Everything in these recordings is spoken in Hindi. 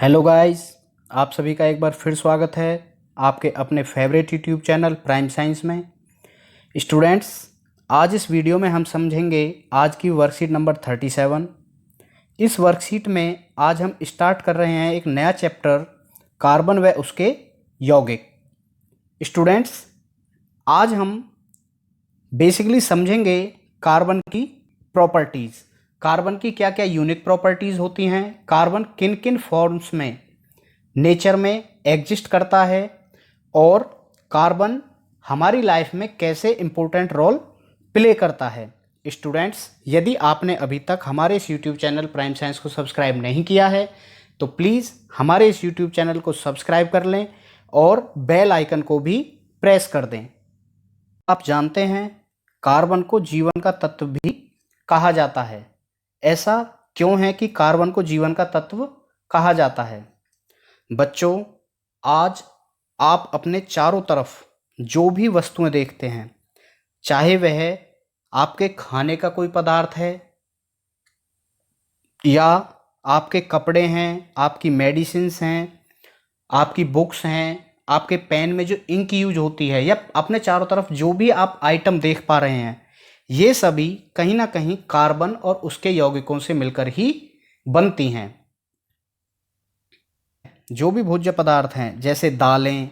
हेलो गाइस, आप सभी का एक बार फिर स्वागत है आपके अपने favourite YouTube channel prime science में। स्टूडेंट्स, आज इस वीडियो में हम समझेंगे आज की वर्कशीट नंबर 37। इस वर्कशीट में आज हम स्टार्ट कर रहे हैं एक नया चैप्टर, कार्बन व उसके यौगिक। स्टूडेंट्स, आज हम बेसिकली समझेंगे कार्बन की प्रॉपर्टीज़। कार्बन की क्या क्या यूनिक प्रॉपर्टीज़ होती हैं, कार्बन किन किन फॉर्म्स में नेचर में एग्जिस्ट करता है और कार्बन हमारी लाइफ में कैसे इम्पोर्टेंट रोल प्ले करता है। स्टूडेंट्स, यदि आपने अभी तक हमारे इस यूट्यूब चैनल प्राइम साइंस को सब्सक्राइब नहीं किया है तो प्लीज़ हमारे इस यूट्यूब चैनल को सब्सक्राइब कर लें और बेल आइकन को भी प्रेस कर दें। आप जानते हैं कार्बन को जीवन का तत्व भी कहा जाता है। ऐसा क्यों है कि कार्बन को जीवन का तत्व कहा जाता है? बच्चों, आज आप अपने चारों तरफ जो भी वस्तुएं देखते हैं, चाहे वह आपके खाने का कोई पदार्थ है या आपके कपड़े हैं, आपकी मेडिसिन्स हैं, आपकी बुक्स हैं, आपके पेन में जो इंक यूज होती है, या अपने चारों तरफ जो भी आप आइटम देख पा रहे हैं, ये सभी कहीं ना कहीं कार्बन और उसके यौगिकों से मिलकर ही बनती हैं। जो भी भोज्य पदार्थ हैं जैसे दालें,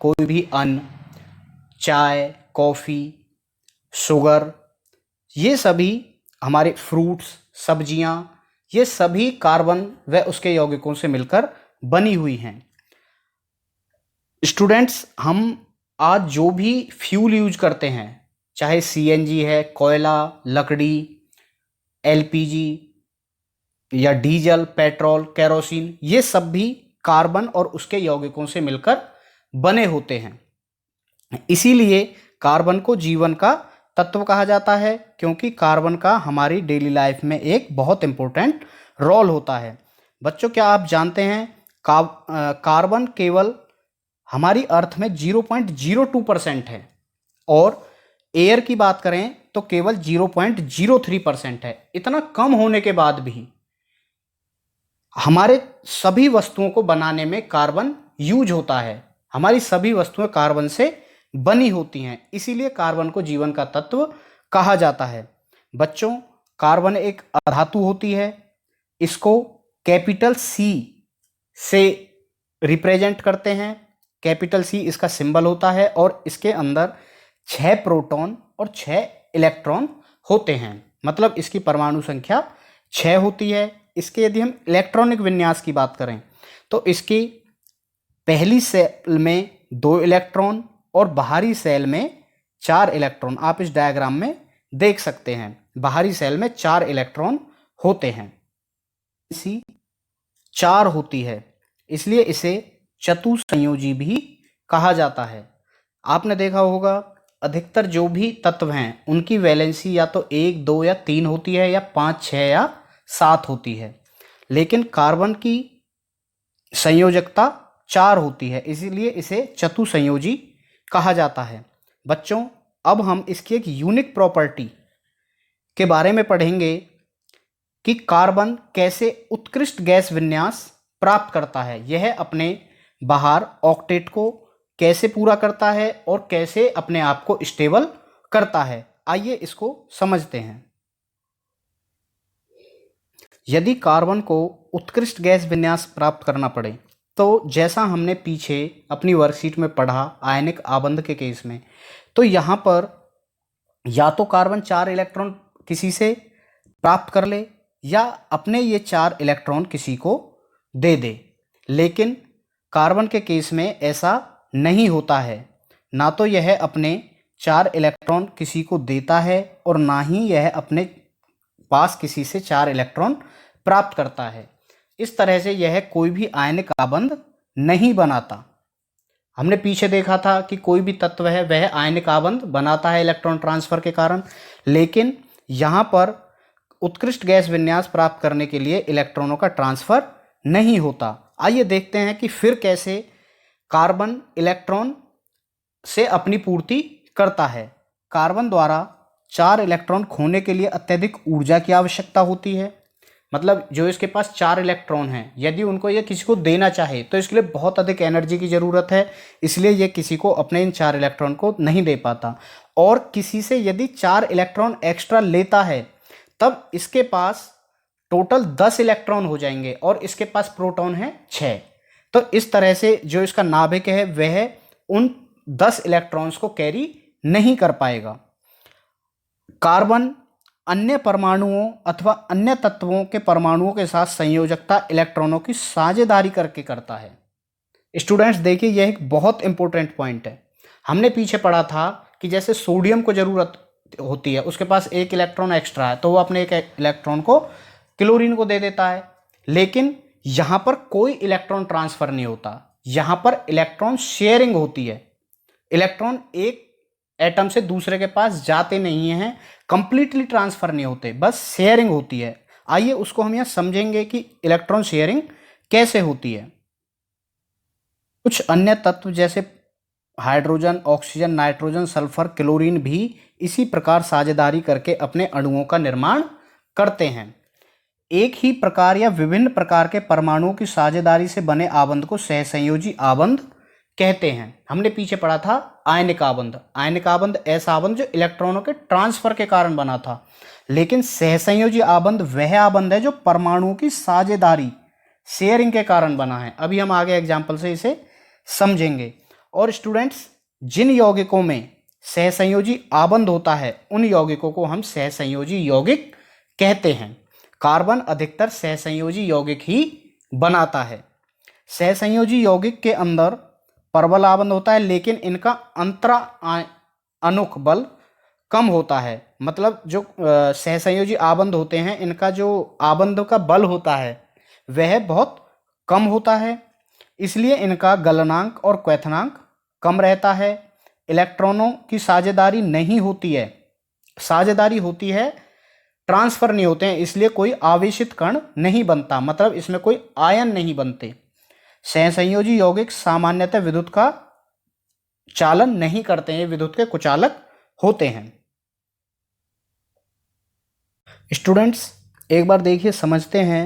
कोई भी अन्न, चाय, कॉफ़ी, शुगर, ये सभी हमारे फ्रूट्स, सब्जियां, ये सभी कार्बन व उसके यौगिकों से मिलकर बनी हुई हैं। स्टूडेंट्स, हम आज जो भी फ्यूल यूज करते हैं, चाहे सीएनजी है, कोयला, लकड़ी, एलपीजी या डीजल, पेट्रोल, केरोसिन, ये सब भी कार्बन और उसके यौगिकों से मिलकर बने होते हैं। इसीलिए कार्बन को जीवन का तत्व कहा जाता है, क्योंकि कार्बन का हमारी डेली लाइफ में एक बहुत इंपॉर्टेंट रोल होता है। बच्चों, क्या आप जानते हैं कार्बन केवल हमारी अर्थ में 0.02% है और एयर की बात करें तो केवल 0.03% है। इतना कम होने के बाद भी हमारे सभी वस्तुओं को बनाने में कार्बन यूज होता है। हमारी सभी वस्तुएं कार्बन से बनी होती हैं, इसीलिए कार्बन को जीवन का तत्व कहा जाता है। बच्चों, कार्बन एक अधातु होती है। इसको कैपिटल सी से रिप्रेजेंट करते हैं। कैपिटल सी इसका सिंबल होता है और इसके अंदर 6 प्रोटॉन और 6 इलेक्ट्रॉन होते हैं, मतलब इसकी परमाणु संख्या 6 होती है। इसके यदि हम इलेक्ट्रॉनिक विन्यास की बात करें तो इसकी पहली सेल में 2 इलेक्ट्रॉन और बाहरी सेल में 4 इलेक्ट्रॉन, आप इस डायग्राम में देख सकते हैं। बाहरी सेल में 4 इलेक्ट्रॉन होते हैं। इसी 4 होती है, इसलिए इसे चतुसंयोजी भी कहा जाता है। आपने देखा होगा अधिकतर जो भी तत्व हैं उनकी वैलेंसी या तो 1, 2 या 3 होती है, या 5, 6 या 7 होती है, लेकिन कार्बन की संयोजकता 4 होती है, इसीलिए इसे चतुसंयोजी कहा जाता है। बच्चों, अब हम इसकी एक यूनिक प्रॉपर्टी के बारे में पढ़ेंगे कि कार्बन कैसे उत्कृष्ट गैस विन्यास प्राप्त करता है। यह अपने बाहर ऑक्टेट को कैसे पूरा करता है और कैसे अपने आप को स्टेबल करता है। आइए इसको समझते हैं। यदि कार्बन को उत्कृष्ट गैस विन्यास प्राप्त करना पड़े तो जैसा हमने पीछे अपनी वर्कशीट में पढ़ा आयनिक आबंध के केस में, तो यहाँ पर या तो कार्बन 4 इलेक्ट्रॉन किसी से प्राप्त कर ले या अपने ये 4 इलेक्ट्रॉन किसी को दे दे, लेकिन कार्बन के केस में ऐसा नहीं होता है। ना तो यह अपने 4 इलेक्ट्रॉन किसी को देता है और ना ही यह अपने पास किसी से 4 इलेक्ट्रॉन प्राप्त करता है। इस तरह से यह कोई भी आयनिक आबंध नहीं बनाता। हमने पीछे देखा था कि कोई भी तत्व है वह आयनिक आबंध बनाता है इलेक्ट्रॉन ट्रांसफर के कारण, लेकिन यहाँ पर उत्कृष्ट गैस विन्यास प्राप्त करने के लिए इलेक्ट्रॉनों का ट्रांसफर नहीं होता। आइए देखते हैं कि फिर कैसे कार्बन इलेक्ट्रॉन से अपनी पूर्ति करता है। कार्बन द्वारा 4 इलेक्ट्रॉन खोने के लिए अत्यधिक ऊर्जा की आवश्यकता होती है, मतलब जो इसके पास 4 इलेक्ट्रॉन हैं, यदि उनको ये किसी को देना चाहे तो इसके लिए बहुत अधिक एनर्जी की ज़रूरत है, इसलिए ये किसी को अपने इन 4 इलेक्ट्रॉन को नहीं दे पाता। और किसी से यदि 4 इलेक्ट्रॉन एक्स्ट्रा लेता है तब इसके पास टोटल 10 इलेक्ट्रॉन हो जाएंगे और इसके पास प्रोटॉन है 6। तो इस तरह से जो इसका नाभिक है वह उन 10 इलेक्ट्रॉन्स को कैरी नहीं कर पाएगा। कार्बन अन्य परमाणुओं अथवा अन्य तत्वों के परमाणुओं के साथ संयोजकता इलेक्ट्रॉनों की साझेदारी करके करता है। स्टूडेंट्स देखिए, यह एक बहुत इंपॉर्टेंट पॉइंट है। हमने पीछे पढ़ा था कि जैसे सोडियम को जरूरत होती है, उसके पास 1 इलेक्ट्रॉन एक्स्ट्रा है तो वो अपने 1 इलेक्ट्रॉन को क्लोरीन को दे देता है, लेकिन यहां पर कोई इलेक्ट्रॉन ट्रांसफर नहीं होता, यहां पर इलेक्ट्रॉन शेयरिंग होती है। इलेक्ट्रॉन एक एटम से दूसरे के पास जाते नहीं हैं, कंप्लीटली ट्रांसफर नहीं होते, बस शेयरिंग होती है। आइए उसको हम यहां समझेंगे कि इलेक्ट्रॉन शेयरिंग कैसे होती है। कुछ अन्य तत्व जैसे hydrogen, oxygen, nitrogen, sulphur, chlorine भी इसी प्रकार साझेदारी करके अपने अणुओं का निर्माण करते हैं। एक ही प्रकार या विभिन्न प्रकार के परमाणुओं की साझेदारी से बने आबंध को सहसंयोजी आबंध कहते हैं। हमने पीछे पढ़ा था आयनिक आबंध। आयनिक आबंध ऐसा आबंध जो इलेक्ट्रॉनों के ट्रांसफर के कारण बना था, लेकिन सहसंयोजी आबंध वह आबंध है जो परमाणुओं की साझेदारी शेयरिंग के कारण बना है। अभी हम आगे एग्जाम्पल से इसे समझेंगे। और स्टूडेंट्स, जिन यौगिकों में सहसंयोजी आबंध होता है उन यौगिकों को हम सहसंयोजी यौगिक कहते हैं। कार्बन अधिकतर सहसंयोजी यौगिक ही बनाता है। सहसंयोजी यौगिक के अंदर परबल आबंध होता है, लेकिन इनका अंतरा अनुक बल कम होता है। मतलब जो सहसंयोजी आबंध होते हैं, इनका जो आबंध का बल होता है वह बहुत कम होता है, इसलिए इनका गलनांक और क्वथनांक कम रहता है। इलेक्ट्रॉनों की साझेदारी नहीं होती है, साझेदारी होती है, ट्रांसफर नहीं होते हैं, इसलिए कोई आवेशित कण नहीं बनता, मतलब इसमें कोई आयन नहीं बनते। सहसंयोजी यौगिक सामान्यतः विद्युत का चालन नहीं करते हैं, विद्युत के कुचालक होते हैं। स्टूडेंट्स, एक बार देखिए, समझते हैं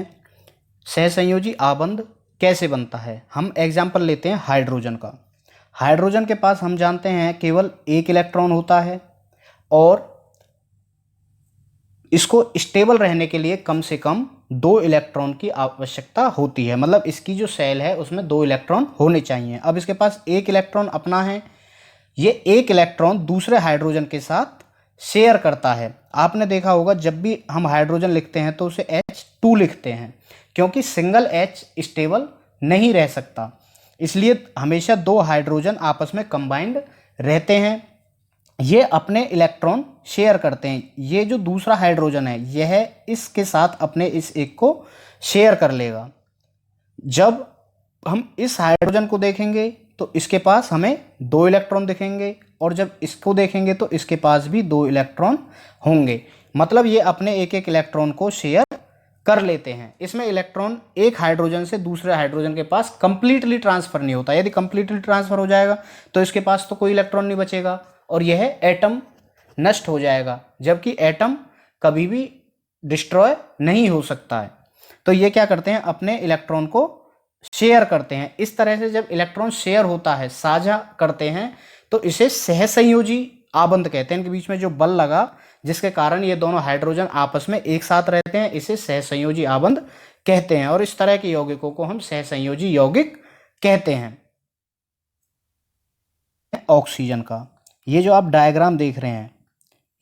सहसंयोजी आबंध कैसे बनता है। हम एग्जाम्पल लेते हैं हाइड्रोजन का। हाइड्रोजन के पास हम जानते हैं केवल 1 इलेक्ट्रॉन होता है और इसको स्टेबल रहने के लिए कम से कम 2 इलेक्ट्रॉन की आवश्यकता होती है। मतलब इसकी जो सेल है उसमें 2 इलेक्ट्रॉन होने चाहिए। अब इसके पास 1 इलेक्ट्रॉन अपना है, ये 1 इलेक्ट्रॉन दूसरे हाइड्रोजन के साथ शेयर करता है। आपने देखा होगा जब भी हम हाइड्रोजन लिखते हैं तो उसे H2 लिखते हैं, क्योंकि सिंगल H स्टेबल नहीं रह सकता, इसलिए हमेशा 2 हाइड्रोजन आपस में कंबाइंड रहते हैं। ये अपने इलेक्ट्रॉन शेयर करते हैं। ये जो दूसरा हाइड्रोजन है यह इसके साथ अपने इस एक को शेयर कर लेगा। जब हम इस हाइड्रोजन को देखेंगे तो इसके पास हमें 2 इलेक्ट्रॉन दिखेंगे, और जब इसको देखेंगे तो इसके पास भी 2 इलेक्ट्रॉन होंगे। मतलब ये अपने एक एक इलेक्ट्रॉन को शेयर कर लेते हैं। इसमें इलेक्ट्रॉन एक हाइड्रोजन से दूसरे हाइड्रोजन के पास कंप्लीटली ट्रांसफर नहीं होता। यदि कंप्लीटली ट्रांसफर हो जाएगा तो इसके पास तो कोई इलेक्ट्रॉन नहीं बचेगा और यह एटम नष्ट हो जाएगा, जबकि एटम कभी भी डिस्ट्रॉय नहीं हो सकता है। तो ये क्या करते हैं, अपने इलेक्ट्रॉन को शेयर करते हैं। इस तरह से जब इलेक्ट्रॉन शेयर होता है, साझा करते हैं, तो इसे सहसंयोजी आबंध कहते हैं। इनके बीच में जो बल लगा जिसके कारण ये दोनों हाइड्रोजन आपस में एक साथ रहते हैं, इसे सहसंयोजी आबंध कहते हैं। और इस तरह के यौगिकों को हम सहसंयोजी यौगिक कहते हैं। ऑक्सीजन का ये जो आप डायग्राम देख रहे हैं,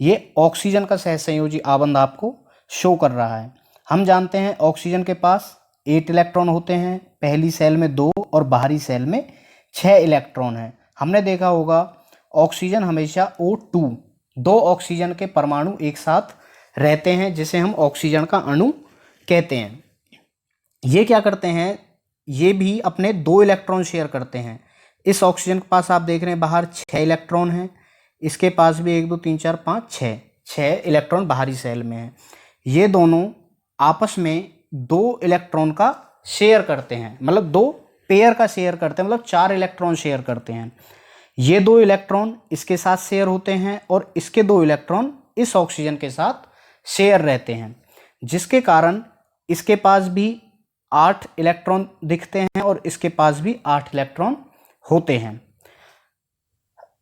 ये ऑक्सीजन का सहसंयोजी आबंध आपको शो कर रहा है। हम जानते हैं ऑक्सीजन के पास 8 इलेक्ट्रॉन होते हैं, पहली सेल में 2 और बाहरी सेल में 6 इलेक्ट्रॉन हैं। हमने देखा होगा ऑक्सीजन हमेशा O2, 2 ऑक्सीजन के परमाणु एक साथ रहते हैं, जिसे हम ऑक्सीजन का अणु कहते हैं। ये क्या करते हैं, ये भी अपने 2 इलेक्ट्रॉन शेयर करते हैं। इस ऑक्सीजन के पास आप देख रहे हैं बाहर 6 इलेक्ट्रॉन हैं, इसके पास भी 1 2 3 4 5 6 इलेक्ट्रॉन बाहरी सेल में हैं। ये दोनों आपस में 2 इलेक्ट्रॉन का शेयर करते हैं, मतलब 2 पेयर का शेयर करते हैं, मतलब 4 इलेक्ट्रॉन शेयर करते हैं। ये 2 इलेक्ट्रॉन इसके साथ शेयर होते हैं और इसके 2 इलेक्ट्रॉन इस ऑक्सीजन के साथ शेयर रहते हैं, जिसके कारण इसके पास भी 8 इलेक्ट्रॉन दिखते हैं और इसके पास भी 8 इलेक्ट्रॉन होते हैं,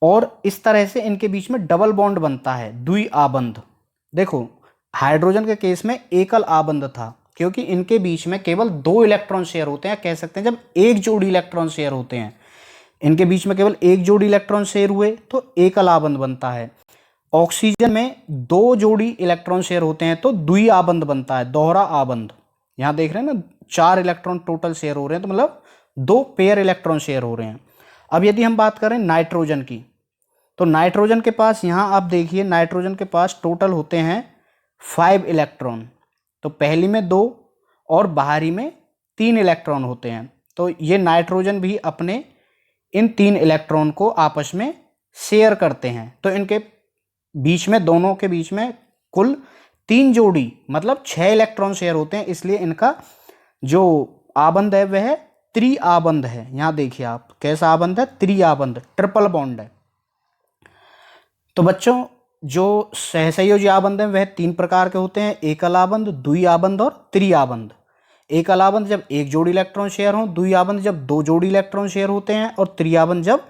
और इस तरह से इनके बीच में डबल बॉन्ड बनता है, द्वि आबंध। देखो हाइड्रोजन के केस में एकल आबंध था, क्योंकि इनके बीच में केवल 2 इलेक्ट्रॉन शेयर होते हैं। कह सकते हैं जब एक जोड़ी इलेक्ट्रॉन शेयर होते हैं, इनके बीच में केवल एक जोड़ी इलेक्ट्रॉन शेयर हुए तो एकल आबंध बनता है। ऑक्सीजन में 2 जोड़ी इलेक्ट्रॉन शेयर होते हैं तो द्वि आबंध बनता है, दोहरा आबंध। यहां देख रहे हैं ना, 4 इलेक्ट्रॉन टोटल शेयर हो रहे हैं, तो मतलब 2 पेयर इलेक्ट्रॉन शेयर हो रहे हैं। अब यदि हम बात करें नाइट्रोजन की, तो नाइट्रोजन के पास, यहां आप देखिए, नाइट्रोजन के पास टोटल होते हैं 5 इलेक्ट्रॉन। तो पहली में 2 और बाहरी में 3 इलेक्ट्रॉन होते हैं। तो ये नाइट्रोजन भी अपने इन 3 इलेक्ट्रॉन को आपस में शेयर करते हैं। तो इनके बीच में, दोनों के बीच में कुल 3 जोड़ी मतलब 6 इलेक्ट्रॉन शेयर होते हैं। इसलिए इनका जो आबंध है वह त्रिआबंध है। यहां देखिए आप, कैसा आबंध है? त्रिआबंध, ट्रिपल बॉन्ड है। तो बच्चों जो सहसंयोजी आबंध हैं वह 3 प्रकार के होते हैं, एकल आबंध, द्वि आबंध और त्रिआबंध। एकल आबंध जब एक जोड़ी इलेक्ट्रॉन शेयर हो, द्वि आबंध जब 2 जोड़ी इलेक्ट्रॉन शेयर होते हैं, और त्रिआबंध जब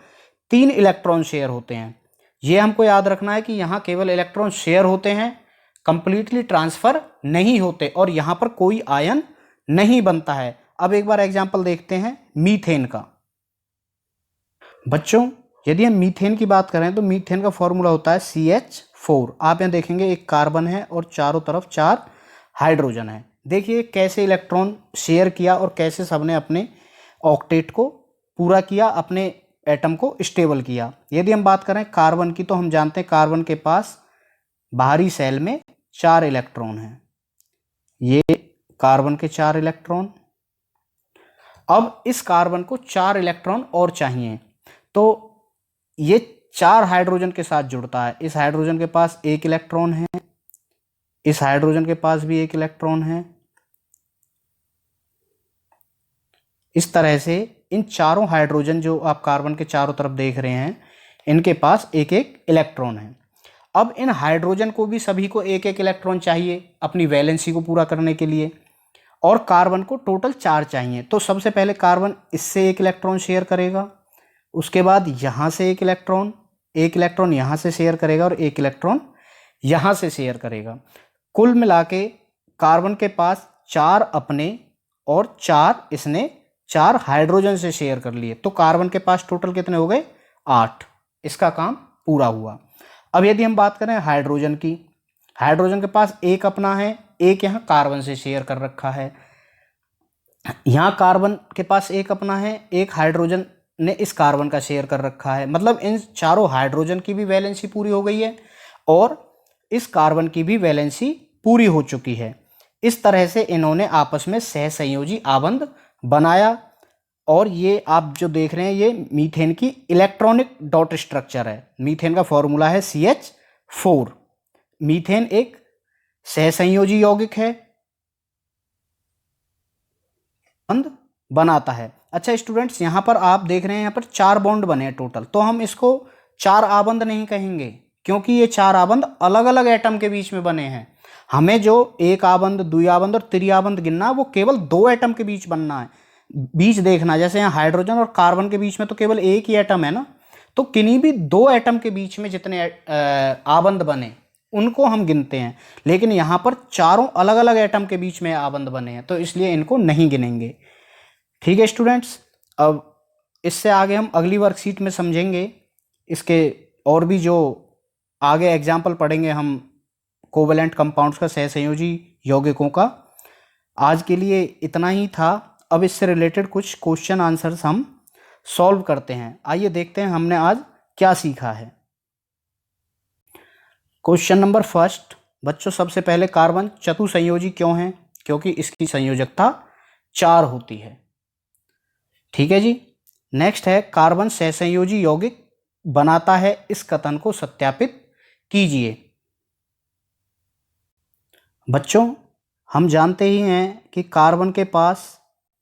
3 इलेक्ट्रॉन शेयर होते हैं। ये हमको याद रखना है कि यहाँ केवल इलेक्ट्रॉन शेयर होते हैं, कंप्लीटली ट्रांसफर नहीं होते, और यहाँ पर कोई आयन नहीं बनता है। अब एक बार एग्जाम्पल देखते हैं मीथेन का। बच्चों यदि हम मीथेन की बात करें तो मीथेन का फॉर्मूला होता है CH4। आप यहाँ देखेंगे एक कार्बन है और चारों तरफ 4 हाइड्रोजन है। देखिए कैसे इलेक्ट्रॉन शेयर किया और कैसे सबने अपने ऑक्टेट को पूरा किया, अपने एटम को स्टेबल किया। यदि हम बात करें कार्बन की, तो हम जानते हैं कार्बन के पास बाहरी सेल में 4 इलेक्ट्रॉन हैं। ये कार्बन के 4 इलेक्ट्रॉन। अब इस कार्बन को 4 इलेक्ट्रॉन और चाहिए, तो ये 4 हाइड्रोजन के साथ जुड़ता है। इस हाइड्रोजन के पास 1 इलेक्ट्रॉन है, इस हाइड्रोजन के पास भी 1 इलेक्ट्रॉन है। इस तरह से इन चारों हाइड्रोजन जो आप कार्बन के चारों तरफ देख रहे हैं, इनके पास 1-1 इलेक्ट्रॉन है। अब इन हाइड्रोजन को भी सभी को 1-1 इलेक्ट्रॉन चाहिए अपनी वैलेंसी को पूरा करने के लिए, और कार्बन को टोटल 4 चाहिए। तो सबसे पहले कार्बन इससे 1 इलेक्ट्रॉन शेयर करेगा, उसके बाद यहाँ से 1 इलेक्ट्रॉन यहाँ से शेयर करेगा, और 1 इलेक्ट्रॉन यहाँ से शेयर करेगा। कुल मिला के कार्बन के पास 4 अपने और 4 इसने 4 हाइड्रोजन से शेयर कर लिए। तो कार्बन के पास टोटल कितने हो गए? 8। इसका काम पूरा हुआ। अब यदि हम बात करें हाइड्रोजन की, हाइड्रोजन के पास 1 अपना है, 1 यहाँ कार्बन से शेयर कर रखा है। यहाँ कार्बन के पास 1 अपना है, 1 हाइड्रोजन ने इस कार्बन का शेयर कर रखा है। मतलब इन चारों हाइड्रोजन की भी वैलेंसी पूरी हो गई है और इस कार्बन की भी वैलेंसी पूरी हो चुकी है। इस तरह से इन्होंने आपस में सहसंयोजी आबंध बनाया। और ये आप जो देख रहे हैं ये मीथेन की इलेक्ट्रॉनिक डॉट स्ट्रक्चर है। मीथेन का फॉर्मूला है CH4। मीथेन एक सहसंयोजी यौगिक है, बंध बनाता है। अच्छा स्टूडेंट्स, यहाँ पर आप देख रहे हैं यहाँ पर 4 बॉन्ड बने हैं टोटल। तो हम इसको 4 आबंध नहीं कहेंगे, क्योंकि ये 4 आबंध अलग अलग एटम के बीच में बने हैं। हमें जो 1 आबंध, द्विआबंध और त्रिआबंध गिनना वो केवल 2 एटम के बीच बनना है, बीच देखना। जैसे यहाँ हाइड्रोजन और कार्बन के बीच में तो केवल एक ही एटम है ना, तो किन्हीं भी 2 एटम के बीच में जितने आबंध बने उनको हम गिनते हैं। लेकिन यहाँ पर चारों अलग अलग एटम के बीच में आबंध बने हैं, तो इसलिए इनको नहीं गिनेंगे। ठीक है स्टूडेंट्स, अब इससे आगे हम अगली वर्कशीट में समझेंगे। इसके और भी जो आगे एग्जाम्पल पढ़ेंगे हम कोवेलेंट कंपाउंड्स का, सहसंयोजी यौगिकों का। आज के लिए इतना ही था। अब इससे रिलेटेड कुछ क्वेश्चन आंसर्स हम सॉल्व करते हैं। आइए देखते हैं हमने आज क्या सीखा है। क्वेश्चन नंबर फर्स्ट, बच्चों सबसे पहले कार्बन चतुसंयोजी क्यों है? क्योंकि इसकी संयोजकता 4 होती है। ठीक है जी। नेक्स्ट है कार्बन सहसंयोजी यौगिक बनाता है, इस कथन को सत्यापित कीजिए। बच्चों हम जानते ही हैं कि कार्बन के पास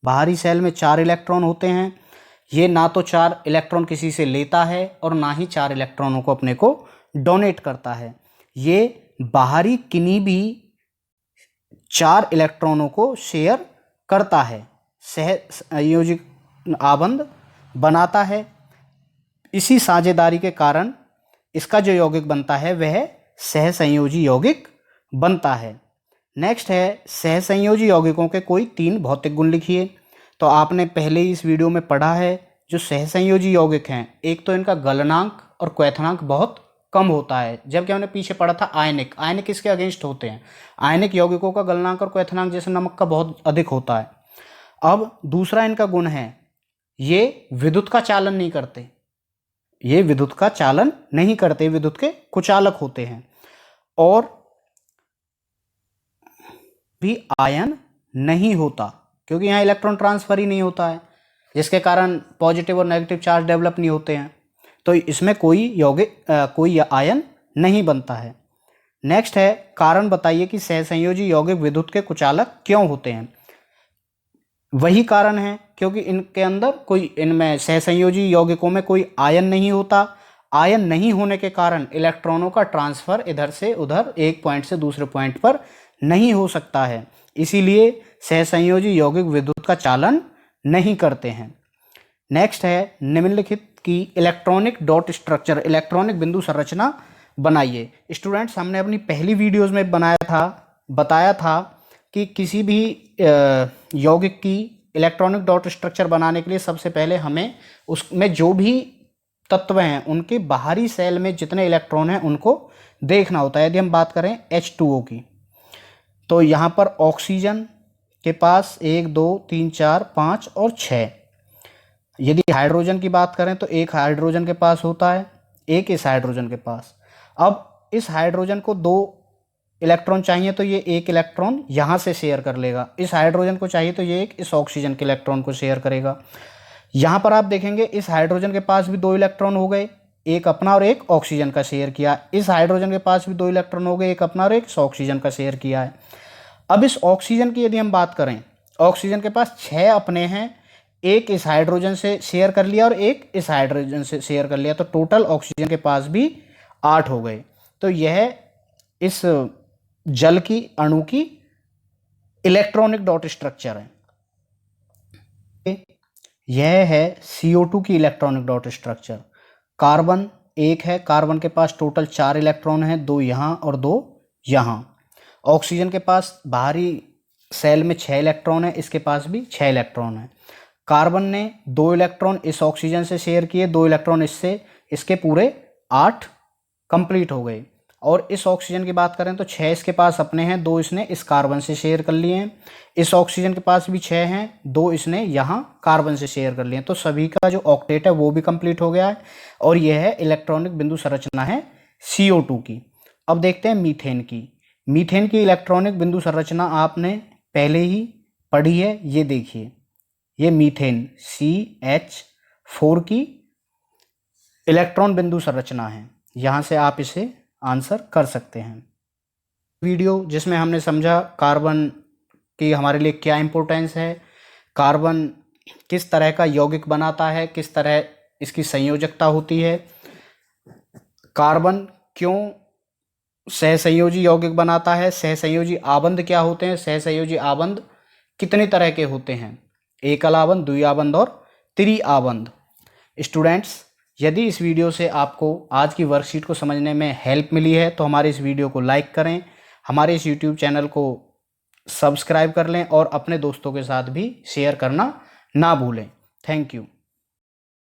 बाहरी सेल में 4 इलेक्ट्रॉन होते हैं। ये ना तो 4 इलेक्ट्रॉन किसी से लेता है और ना ही 4 इलेक्ट्रॉनों को अपने को डोनेट करता है। ये बाहरी किन्हीं भी 4 इलेक्ट्रॉनों को शेयर करता है, सहसंयोजी आबंध बनाता है। इसी साझेदारी के कारण इसका जो यौगिक बनता है वह सहसंयोजी यौगिक बनता है। नेक्स्ट है सहसंयोजी यौगिकों के कोई 3 भौतिक गुण लिखिए। तो आपने पहले ही इस वीडियो में पढ़ा है जो सहसंयोजी यौगिक हैं, एक तो इनका गलनांक और क्वथनांक बहुत कम होता है, जबकि हमने पीछे पढ़ा था आयनिक इसके अगेंस्ट होते हैं। आयनिक यौगिकों का गलनांक और क्वथनांक जैसे नमक का बहुत अधिक होता है। अब दूसरा इनका गुण है ये विद्युत का चालन नहीं करते, ये विद्युत का चालन नहीं करते, विद्युत के कुचालक होते हैं। और भी आयन नहीं होता, क्योंकि यहाँ इलेक्ट्रॉन ट्रांसफर ही नहीं होता है, जिसके कारण पॉजिटिव और नेगेटिव चार्ज डेवलप नहीं होते हैं, तो इसमें कोई आयन नहीं बनता है। नेक्स्ट है कारण बताइए कि सहसंयोजी यौगिक विद्युत के कुचालक क्यों होते हैं। वही कारण है क्योंकि इनमें सहसंयोजी यौगिकों में कोई आयन नहीं होता। आयन नहीं होने के कारण इलेक्ट्रॉनों का ट्रांसफर इधर से उधर एक पॉइंट से दूसरे पॉइंट पर नहीं हो सकता है, इसीलिए सहसंयोजी यौगिक विद्युत का चालन नहीं करते हैं। नेक्स्ट है निम्नलिखित की इलेक्ट्रॉनिक डॉट स्ट्रक्चर, इलेक्ट्रॉनिक बिंदु संरचना बनाइए। स्टूडेंट्स, हमने अपनी पहली वीडियोस में बताया था कि किसी भी यौगिक की इलेक्ट्रॉनिक डॉट स्ट्रक्चर बनाने के लिए सबसे पहले हमें उसमें जो भी तत्व हैं उनके बाहरी सेल में जितने इलेक्ट्रॉन हैं उनको देखना होता है। यदि हम बात करें H2O की, तो यहाँ पर ऑक्सीजन के पास 1 2 3 4 5 और 6। यदि हाइड्रोजन की बात करें तो एक हाइड्रोजन के पास होता है, एक इस हाइड्रोजन के पास। अब इस हाइड्रोजन को 2 इलेक्ट्रॉन चाहिए तो ये 1 इलेक्ट्रॉन यहाँ से शेयर कर लेगा। इस हाइड्रोजन को चाहिए तो ये इस ऑक्सीजन के इलेक्ट्रॉन को शेयर करेगा। यहाँ पर आप देखेंगे इस हाइड्रोजन के पास भी 2 इलेक्ट्रॉन हो गए, एक अपना और एक ऑक्सीजन का शेयर किया। इस हाइड्रोजन के पास भी 2 इलेक्ट्रॉन हो गए, एक अपना और एक ऑक्सीजन का शेयर किया है। अब इस ऑक्सीजन की यदि हम बात करें, ऑक्सीजन के पास 6 अपने हैं, एक इस हाइड्रोजन से शेयर कर लिया और एक इस हाइड्रोजन से शेयर कर लिया, तो टोटल ऑक्सीजन के पास भी 8 हो गए। तो यह इस जल की अणु की इलेक्ट्रॉनिक डॉट स्ट्रक्चर है। यह है CO2 की इलेक्ट्रॉनिक डॉट स्ट्रक्चर। कार्बन 1 है, कार्बन के पास टोटल 4 इलेक्ट्रॉन हैं, 2 यहाँ और 2 यहाँ। ऑक्सीजन के पास बाहरी सेल में 6 इलेक्ट्रॉन है, इसके पास भी 6 इलेक्ट्रॉन है। कार्बन ने 2 इलेक्ट्रॉन इस ऑक्सीजन से शेयर किए, 2 इलेक्ट्रॉन इससे, इसके पूरे 8 कंप्लीट हो गए। और इस ऑक्सीजन की बात करें तो 6 इसके पास अपने हैं, 2 इसने इस कार्बन से शेयर कर लिए हैं। इस ऑक्सीजन के पास भी 6 हैं, 2 इसने यहाँ कार्बन से शेयर कर लिए हैं। तो सभी का जो ऑक्टेट है वो भी कंप्लीट हो गया है। और यह है इलेक्ट्रॉनिक बिंदु संरचना है CO2 की। अब देखते हैं मीथेन की। मीथेन की इलेक्ट्रॉनिक बिंदु संरचना आपने पहले ही पढ़ी है, ये देखिए, ये मीथेन CH4 की इलेक्ट्रॉन बिंदु संरचना है। यहाँ से आप इसे आंसर कर सकते हैं। वीडियो जिसमें हमने समझा कार्बन की हमारे लिए क्या इंपॉर्टेंस है, कार्बन किस तरह का यौगिक बनाता है, किस तरह इसकी संयोजकता होती है, कार्बन क्यों सहसंयोजी यौगिक बनाता है, सहसंयोजी आबंध क्या होते हैं, सहसंयोजी आबंध कितने तरह के होते हैं, एकल आबंध, द्विआबंध और त्रिआबंध। स्टूडेंट्स, यदि इस वीडियो से आपको आज की वर्कशीट को समझने में हेल्प मिली है तो हमारे इस वीडियो को लाइक करें, हमारे इस YouTube चैनल को सब्सक्राइब कर लें और अपने दोस्तों के साथ भी शेयर करना ना भूलें। Thank you.